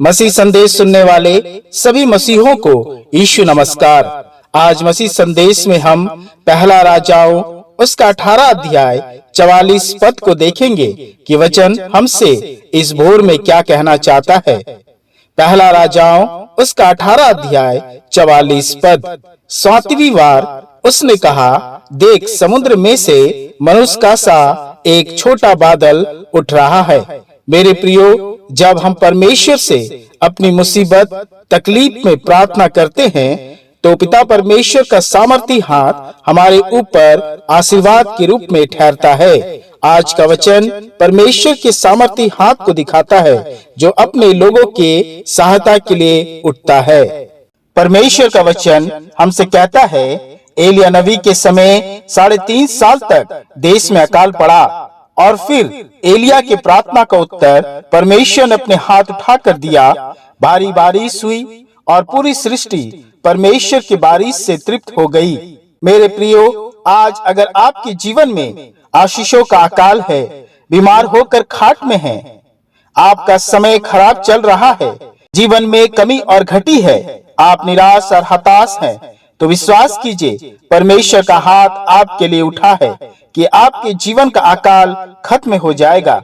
मसीह संदेश सुनने वाले सभी मसीहों को यीशु नमस्कार। आज मसीह संदेश में हम पहला राजाओं उसका 18 अध्याय 44 पद को देखेंगे कि वचन हमसे इस भोर में क्या कहना चाहता है। पहला राजाओं उसका 18 अध्याय 44 पद। 7वीं बार उसने कहा, देख समुद्र में से मनुष्य का सा एक छोटा बादल उठ रहा है। मेरे प्रियो, जब हम परमेश्वर से अपनी मुसीबत तकलीफ में प्रार्थना करते हैं तो पिता परमेश्वर का सामर्थी हाथ हमारे ऊपर आशीर्वाद के रूप में ठहरता है। आज का वचन परमेश्वर के सामर्थी हाथ को दिखाता है जो अपने लोगों के सहायता के लिए उठता है। परमेश्वर का वचन हमसे कहता है, एलिया नबी के समय 3.5 साल तक देश में अकाल पड़ा और फिर एलिया के प्रार्थना का उत्तर परमेश्वर ने अपने हाथ उठाकर दिया। भारी बारिश हुई और पूरी सृष्टि परमेश्वर की बारिश से तृप्त हो गई। मेरे प्रियो, आज अगर आपके जीवन में आशीषों का अकाल है, बीमार होकर खाट में हैं, आपका समय खराब चल रहा है, जीवन में कमी और घटी है, आप निराश और हताश हैं, तो विश्वास कीजिए परमेश्वर का हाथ आपके लिए उठा है कि आपके जीवन का अकाल खत्म हो जाएगा।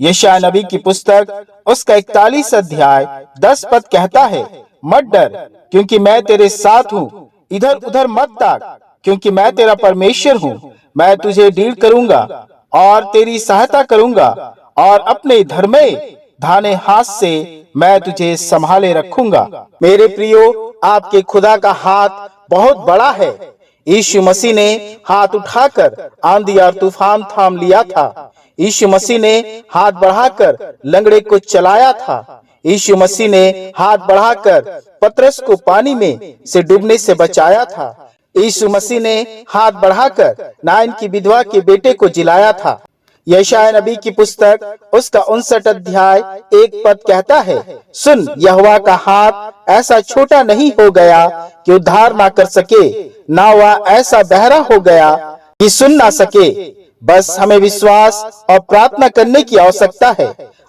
यशायाह नबी की पुस्तक उसका 41 अध्याय 10 पद कहता है, मत डर क्योंकि मैं तेरे साथ हूँ, इधर उधर मत ताक क्योंकि मैं तेरा परमेश्वर हूँ। मैं तुझे ढील करूंगा और तेरी सहायता करूंगा और अपने धर्मे दाहिने हाथ से मैं तुझे संभाले रखूंगा। मेरे प्रियो, आपके खुदा का हाथ बहुत बड़ा है। यीशु मसीह ने हाथ उठाकर आंधी और तूफान थाम लिया था। यीशु मसीह ने हाथ बढ़ाकर लंगड़े को चलाया था। यीशु मसीह ने हाथ बढ़ाकर पतरस को पानी में से डूबने से बचाया था। यीशु मसीह ने हाथ बढ़ाकर नाइन की विधवा के बेटे को जिलाया था। यशायाह नबी की पुस्तक उसका 59 अध्याय 1 पद कहता है, सुन, यहोवा का हाथ ऐसा छोटा नहीं हो गया कि उद्धार ना कर सके, ना वह ऐसा बहरा हो गया कि सुन ना सके। बस हमें विश्वास और प्रार्थना करने की आवश्यकता है।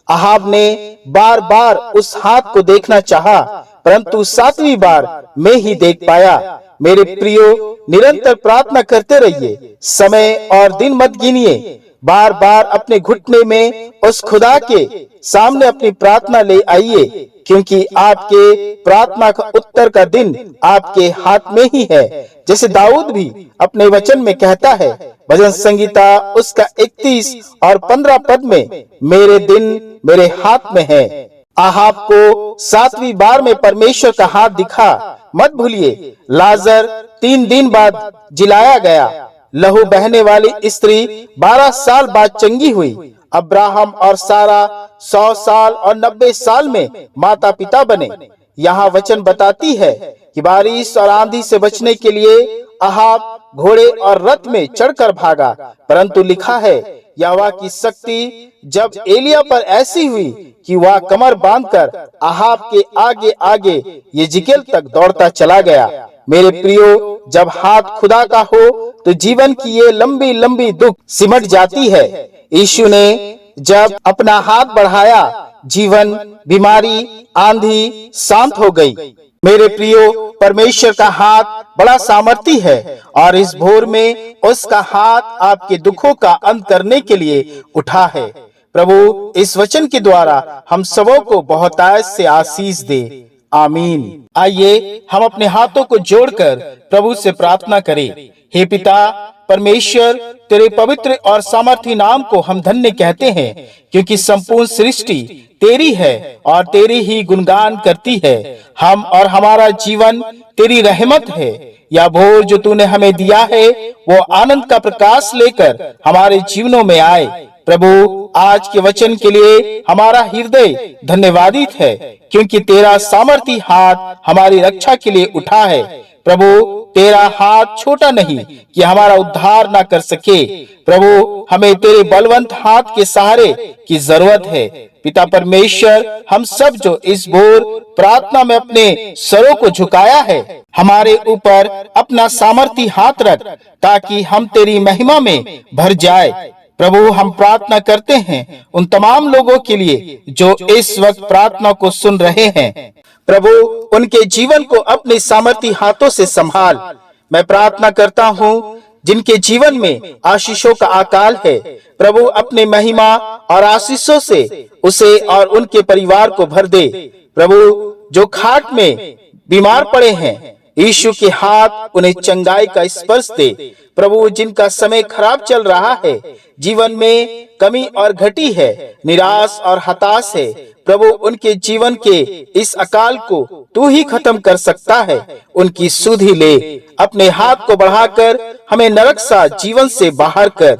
अहाब ने बार बार उस हाथ को देखना चाहा, परंतु 7वीं बार मैं ही देख पाया। मेरे प्रियो, निरंतर प्रार्थना करते रहिए, समय और दिन मत गिनिए। बार बार अपने घुटने में उस खुदा के सामने अपनी प्रार्थना ले आइए, क्योंकि आपके प्रार्थना का उत्तर का दिन आपके हाथ में ही है। जैसे दाऊद भी अपने वचन में कहता है, भजन संगीता उसका 31 और 15 पद में, मेरे दिन मेरे हाथ में है। अहाब को 7वीं बार में परमेश्वर का हाथ दिखा। मत भूलिए, लाजर 3 दिन बाद जिलाया गया। लहू बहने वाली स्त्री 12 साल बाद चंगी हुई। अब्राहम और सारा 100 साल और 90 साल में माता पिता बने। यहाँ वचन बताती है कि बारिश और आंधी से बचने के लिए अहाब घोड़े और रथ में चढ़कर भागा, परंतु लिखा है, यहोवा की शक्ति जब एलिया पर ऐसी हुई कि वह कमर बांधकर अहाब के आगे आगे यिज्रेल तक दौड़ता चला गया। मेरे प्रियो, जब हाथ खुदा का हो तो जीवन की ये लंबी लंबी दुख सिमट जाती है। यीशु ने जब अपना हाथ बढ़ाया, जीवन, बीमारी, आंधी शांत हो गई। मेरे प्रियो, परमेश्वर का हाथ बड़ा सामर्थी है और इस भोर में उसका हाथ आपके दुखों का अंत करने के लिए उठा है। प्रभु इस वचन के द्वारा हम सबों को बहुतायत से आशीष दे। आमीन। आइए हम अपने हाथों को जोड़कर प्रभु से प्रार्थना करें। हे पिता परमेश्वर, तेरे पवित्र और सामर्थी नाम को हम धन्य कहते हैं, क्योंकि संपूर्ण सृष्टि तेरी है और तेरी ही गुणगान करती है। हम और हमारा जीवन तेरी रहमत है। यह भोर जो तूने हमें दिया है वो आनंद का प्रकाश लेकर हमारे जीवनों में आए। प्रभु, आज के वचन के लिए हमारा हृदय धन्यवादित है, क्योंकि तेरा सामर्थी हाथ हमारी रक्षा के लिए उठा है। प्रभु, तेरा हाथ छोटा नहीं कि हमारा उद्धार ना कर सके। प्रभु, हमें तेरे बलवंत हाथ के सहारे की जरूरत है। पिता परमेश्वर, हम सब जो इस भोर प्रार्थना में अपने सरों को झुकाया है, हमारे ऊपर अपना सामर्थी हाथ रख, ताकि हम तेरी महिमा में भर जाए। प्रभु हम प्रार्थना करते हैं उन तमाम लोगों के लिए जो इस वक्त प्रार्थना को सुन रहे हैं। प्रभु उनके जीवन को अपने सामर्थी हाथों से संभाल। मैं प्रार्थना करता हूँ जिनके जीवन में आशीषों का अकाल है, प्रभु अपने महिमा और आशीषों से उसे और उनके परिवार को भर दे। प्रभु जो खाट में बीमार पड़े हैं, यीशु के हाथ उन्हें चंगाई का स्पर्श दे। प्रभु जिनका समय खराब चल रहा है, जीवन में कमी और घटी है, निराश और हताश है, प्रभु उनके जीवन के इस अकाल को तू ही खत्म कर सकता है। उनकी सुधि ले, अपने हाथ को बढ़ाकर हमें नरक सा जीवन से बाहर कर।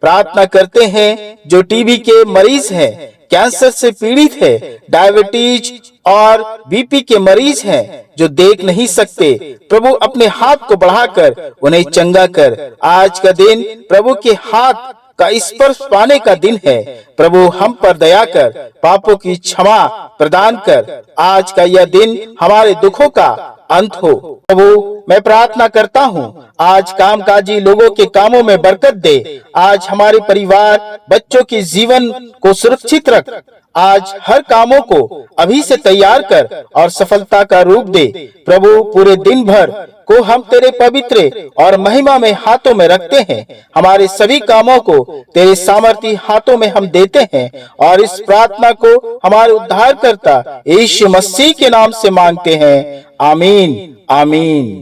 प्रार्थना करते हैं जो टीबी के मरीज हैं, कैंसर से पीड़ित है, डायबिटीज और बीपी के मरीज हैं जो देख नहीं सकते, प्रभु अपने हाथ को बढ़ाकर उन्हें चंगा कर। आज का दिन प्रभु के हाथ का स्पर्श पाने का दिन है। प्रभु हम पर दया कर, पापों की क्षमा प्रदान कर। आज का यह दिन हमारे दुखों का अंत हो। प्रभु मैं प्रार्थना करता हूँ आज कामकाजी लोगों के कामों में बरकत दे। आज हमारे परिवार बच्चों के जीवन को सुरक्षित रख। आज हर कामों को अभी से तैयार कर और सफलता का रूप दे। प्रभु पूरे दिन भर को हम तेरे पवित्र और महिमा में हाथों में रखते हैं। हमारे सभी कामों को तेरे सामर्थी हाथों में हम देते हैं और इस प्रार्थना को हमारे उद्धारकर्ता यीशु मसीह के नाम से मांगते हैं। आमीन आमीन।